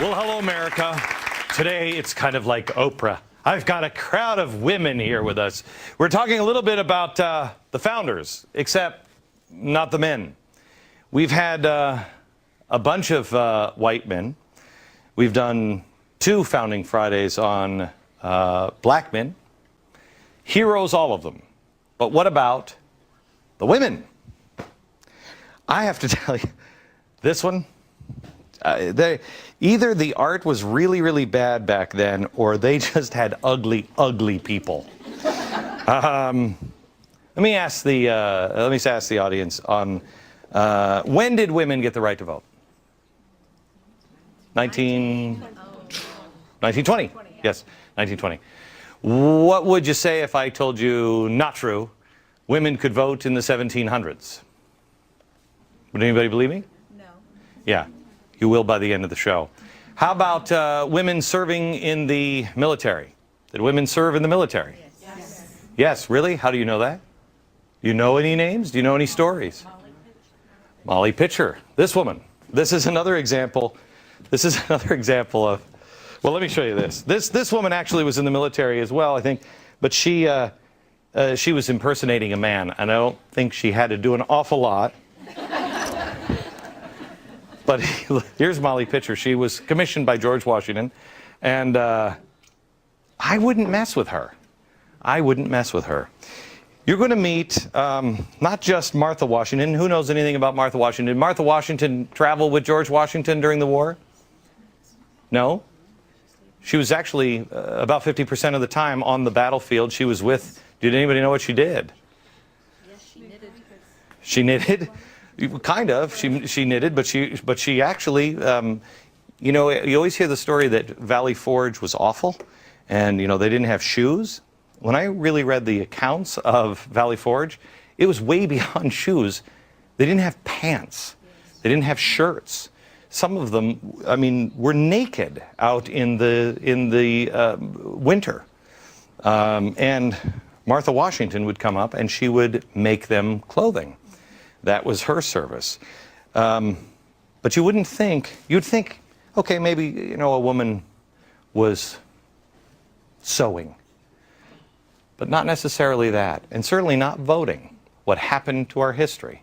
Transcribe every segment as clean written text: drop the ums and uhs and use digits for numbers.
Well, hello, America. Today, it's kind of like Oprah. I've got a crowd of women here with us. We're talking a little bit about the founders, except not the men. We've had a bunch of white men. We've done 2 Founding Fridays on black men. Heroes, all of them. But what about the women? I have to tell you, this one, either the art was really, really bad back then, or they just had ugly, ugly people. Let me ask the audience on when did women get the right to vote? 1920. Yes, 1920. What would you say if I told you not true? Women could vote in the 1700s. Would anybody believe me? No. Yeah, you will by the end of the show. How about women serving in the military? Did women serve in the military? Yes. Yes, really? How do you know that? You know any names? Do you know any stories? Molly Pitcher. This woman. This is another example. This is another example of, well, let me show you this. This woman actually was in the military as well, I think, but she was impersonating a man, and I don't think she had to do an awful lot. But here's Molly Pitcher. She was commissioned by George Washington, and I wouldn't mess with her. I wouldn't mess with her. You're going to meet not just Martha Washington. Who knows anything about Martha Washington? Did Martha Washington travel with George Washington during the war? No? She was actually about 50% of the time on the battlefield. She was with, did anybody know what she did? Yes, she knitted. She knitted? Kind of. She knitted, but she actually, you know, you always hear the story that Valley Forge was awful, and, you know, they didn't have shoes. When I really read the accounts of Valley Forge, it was way beyond shoes. They didn't have pants. They didn't have shirts. Some of them, I mean, were naked out in the winter. And Martha Washington would come up and she would make them clothing. That was her service. But you wouldn't think, you'd think, okay, maybe, you know, a woman was sewing. But not necessarily that, and certainly not voting. What happened to our history?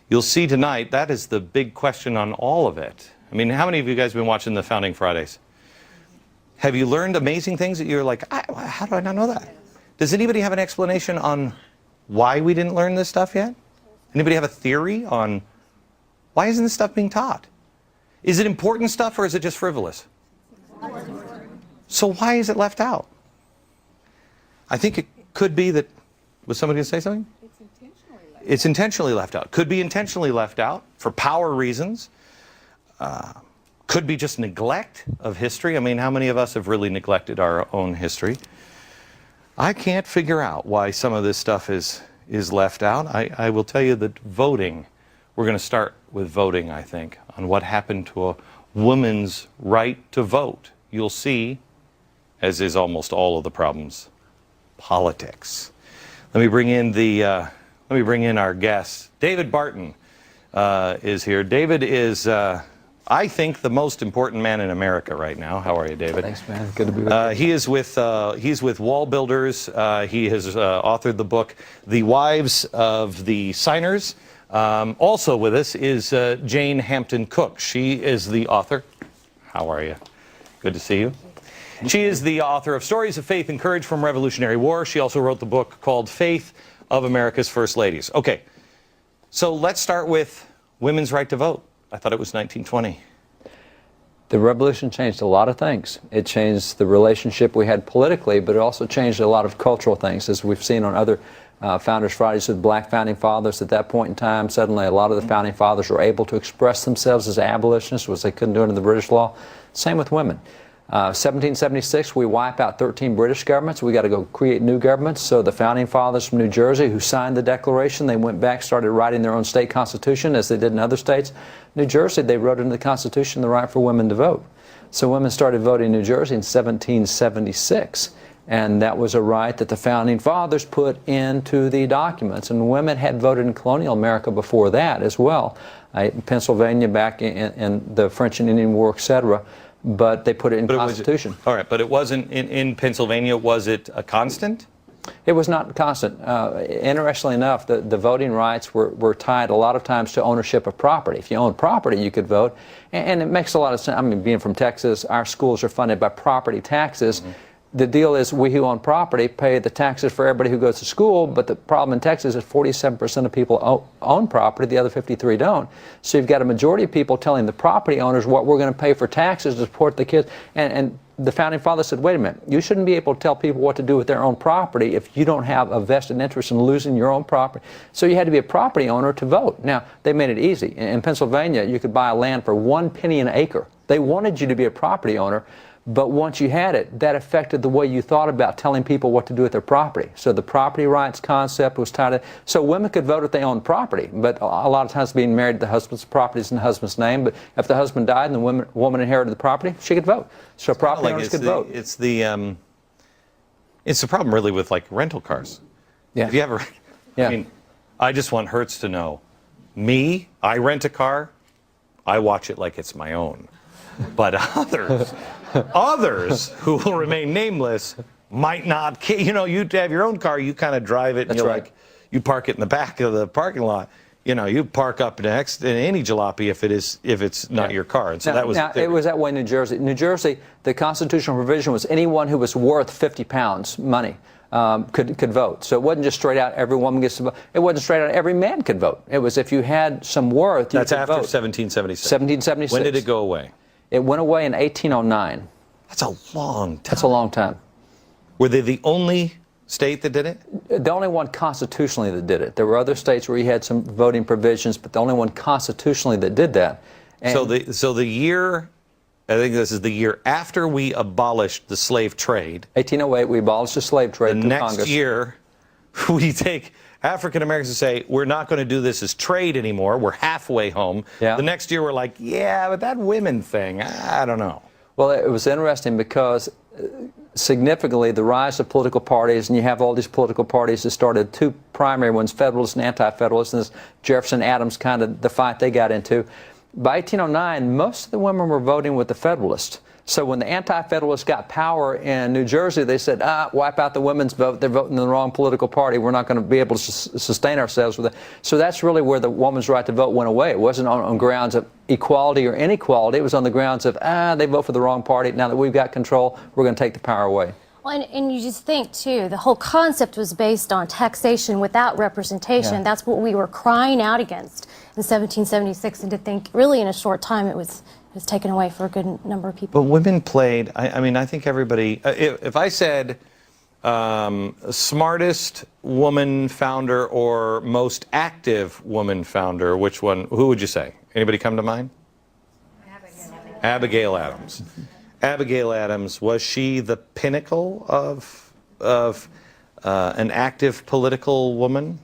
You'll see tonight, that is the big question on all of it. I mean, how many of you guys have been watching the Founding Fridays? Have you learned amazing things that you're like, how do I not know that? Does anybody have an explanation on why we didn't learn this stuff yet? Anybody have a theory on why isn't this stuff being taught? Is it important stuff or is it just frivolous? So why is it left out? I think it could be that, was somebody going to say something? It's intentionally left out. Could be intentionally left out for power reasons. Could be just neglect of history. I mean, how many of us have really neglected our own history? I can't figure out why some of this stuff is left out. I will tell you that voting, we're going to start with voting, I think, on what happened to a woman's right to vote. You'll see, as is almost all of the problems, politics. Let me bring in our guest. David Barton is here. David is, I think, the most important man in America right now. How are you, David? Thanks, man. Good to be with you. He's with Wall Builders. He has authored the book, The Wives of the Signers. Also with us is Jane Hampton Cook. She is the author. How are you? Good to see you. She is the author of Stories of Faith and Courage from Revolutionary War. She also wrote the book called Faith of America's First Ladies. Okay, so let's start with women's right to vote. I thought it was 1920. The revolution changed a lot of things. It changed the relationship we had politically, but it also changed a lot of cultural things, as we've seen on other Founders Fridays with black founding fathers. At that point in time, suddenly a lot of the founding fathers were able to express themselves as abolitionists, which they couldn't do under the British law. Same with women. 1776, we wipe out 13 British governments. We got to go create new governments. So the founding fathers from New Jersey who signed the Declaration, they went back, started writing their own state constitution as they did in other states. New Jersey, they wrote into the Constitution the right for women to vote. So women started voting in New Jersey in 1776. And that was a right that the founding fathers put into the documents. And women had voted in colonial America before that as well. In Pennsylvania, back in the French and Indian War, etc., but they put it in But Constitution. all right, but it wasn't in Pennsylvania. Was it a constant? It was not constant. Interestingly enough, the voting rights were tied a lot of times to ownership of property. If you own property, you could vote. And it makes a lot of sense. I mean, being from Texas, our schools are funded by property taxes. Mm-hmm. The deal is we who own property pay the taxes for everybody who goes to school, but the problem in Texas is 47% of people own property, the other 53 don't. So you've got a majority of people telling the property owners what we're going to pay for taxes to support the kids. And the Founding Fathers said, wait a minute, you shouldn't be able to tell people what to do with their own property if you don't have a vested interest in losing your own property. So you had to be a property owner to vote. Now, they made it easy. In Pennsylvania, you could buy a land for 1 penny an acre. They wanted you to be a property owner. But once you had it, that affected the way you thought about telling people what to do with their property. So the property rights concept was tied to, so women could vote if they owned property, but a lot of times being married, the husband's property is in the husband's name. But if the husband died and the woman inherited the property, she could vote. So property owners could vote. It's the problem really with like rental cars. Yeah. If you ever, Yeah. I mean, I just want Hertz to know, me, I rent a car, I watch it like it's my own. But others who will remain nameless might not. You know, you have your own car, you kind of drive it, and That's you're right. like, you park it in the back of the parking lot. You know, you park up next in any jalopy if it's not your car. And so that was. Now, it was that way in New Jersey. New Jersey, the constitutional provision was anyone who was worth 50 pounds money. Could vote. So it wasn't just straight out every woman gets to vote. It wasn't straight out every man could vote. It was if you had some worth, you That's could after vote. 1776. 1776. When did it go away? It went away in 1809. That's a long time. That's a long time. Were they the only state that did it? The only one constitutionally that did it. There were other states where you had some voting provisions, but the only one constitutionally that did that. And So the year, I think this is the year after we abolished the slave trade. 1808, we abolished the slave trade The through next Congress. year, we take African Americans and say, we're not going to do this as trade anymore. We're halfway home. Yeah. The next year, we're like, yeah, but that women thing, I don't know. Well, it was interesting because significantly the rise of political parties, and you have all these political parties that started, two primary ones, Federalists and Anti-Federalists, and this Jefferson-Adams kind of the fight they got into. By 1809, most of the women were voting with the Federalists. So when the Anti-Federalists got power in New Jersey, they said, wipe out the women's vote. They're voting in the wrong political party. We're not going to be able to sustain ourselves with it. So that's really where the woman's right to vote went away. It wasn't on grounds of equality or inequality. It was on the grounds of, they vote for the wrong party. Now that we've got control, we're going to take the power away. Well, and you just think, too, the whole concept was based on taxation without representation. Yeah. That's what we were crying out against in 1776. And to think, really, in a short time, it was taken away for a good number of people. But women played, I mean, I think everybody, if I said smartest woman founder or most active woman founder, who would you say? Anybody come to mind? Abigail Adams. Abigail Adams, was she the pinnacle of an active political woman?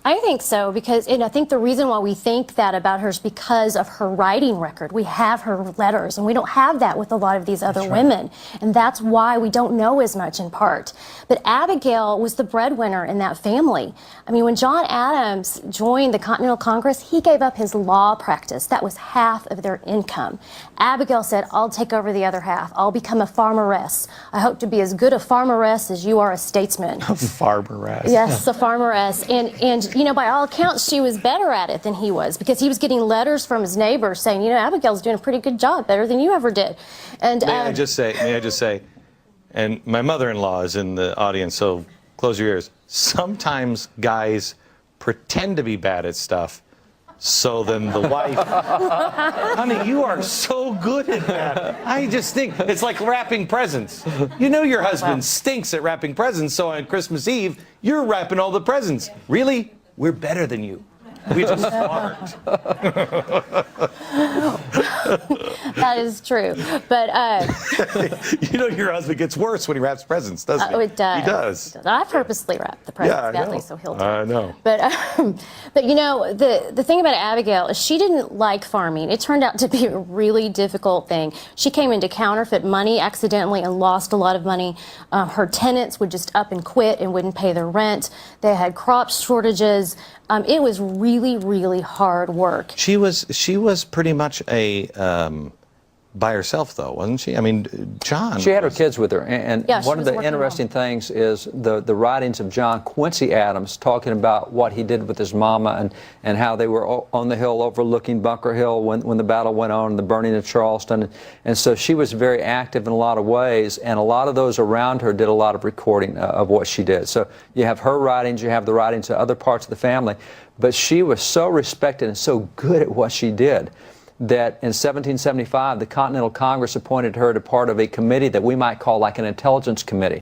I think so, because and I think the reason why we think that about her is because of her writing record. We have her letters, and we don't have that with a lot of these other women. And that's why we don't know as much in part. But Abigail was the breadwinner in that family. I mean, when John Adams joined the Continental Congress, he gave up his law practice. That was half of their income. Abigail said, I'll take over the other half. I'll become a farmeress. I hope to be as good a farmeress as you are a statesman. A farmeress. Yes, a farmeress. And you know, by all accounts, she was better at it than he was, because he was getting letters from his neighbors saying, you know, Abigail's doing a pretty good job, better than you ever did. And May I just say, and my mother-in-law is in the audience, so close your ears. Sometimes guys pretend to be bad at stuff, so then the wife, honey, you are so good at that. I just think it's like wrapping presents. You know your husband stinks at wrapping presents, so on Christmas Eve, you're wrapping all the presents. Really? We're better than you. We're just smart. that is true. But You know your husband gets worse when he wraps presents, doesn't he? it does. He does. I purposely wrap the presents Yeah, I badly know. so he'll do. I know. But you know, the thing about Abigail is she didn't like farming. It turned out to be a really difficult thing. She came into counterfeit money accidentally and lost a lot of money. Her tenants would just up and quit and wouldn't pay their rent. They had crop shortages. It was really, really hard work. She was pretty much a by herself, though, wasn't she? I mean, John. She had her kids with her, and Yeah, she one of was the working interesting alone. things is the writings of John Quincy Adams talking about what he did with his mama and how they were on the hill overlooking Bunker Hill when the battle went on, and the burning of Charleston. And so she was very active in a lot of ways, and a lot of those around her did a lot of recording of what she did. So you have her writings, you have the writings of other parts of the family, but she was so respected and so good at what she did that in 1775, the Continental Congress appointed her to part of a committee that we might call like an intelligence committee.